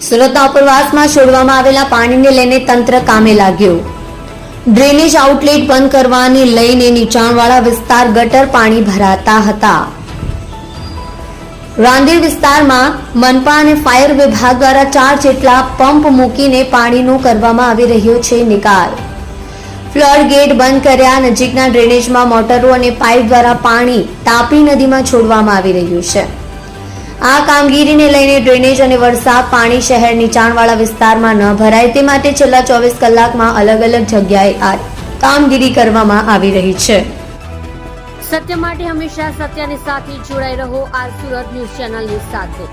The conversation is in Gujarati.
સુરતના ઉપરવાસમાં છોડવામાં આવેલા પાણીને લઈને તંત્ર કામે લાગ્યું। ડ્રેનેજ આઉટલેટ બંધ કરવાને લઈને નીચાણવાળા વિસ્તાર ગટર પાણી ભરાતા હતા। રાંદેર વિસ્તારમાં મનપા અને ફાયર વિભાગ દ્વારા 4 જેટલા પંપ મૂકીને પાણીનો કરવામાં આવી રહ્યો છે નિકાલ। ફ્લડ ગેટ બંધ કર્યા, નજીકના ડ્રેનેજમાં મોટરો અને પાઇપ દ્વારા પાણી તાપી નદીમાં છોડવામાં આવી રહ્યું છે। આ કામગીરીને લઈને ડ્રેનેજ અને વરસાદ પાણી શહેર નીચાણવાળા વિસ્તારમાં ન ભરાય તે માટે છેલ્લા 24 કલાકમાં અલગ અલગ જગ્યાએ આ કામગીરી કરવામાં આવી રહી છે। સત્ય માટે હંમેશા સત્યની સાથે જોડાઈ રહો। આ સુરત ન્યૂઝ ચેનલની સાથે।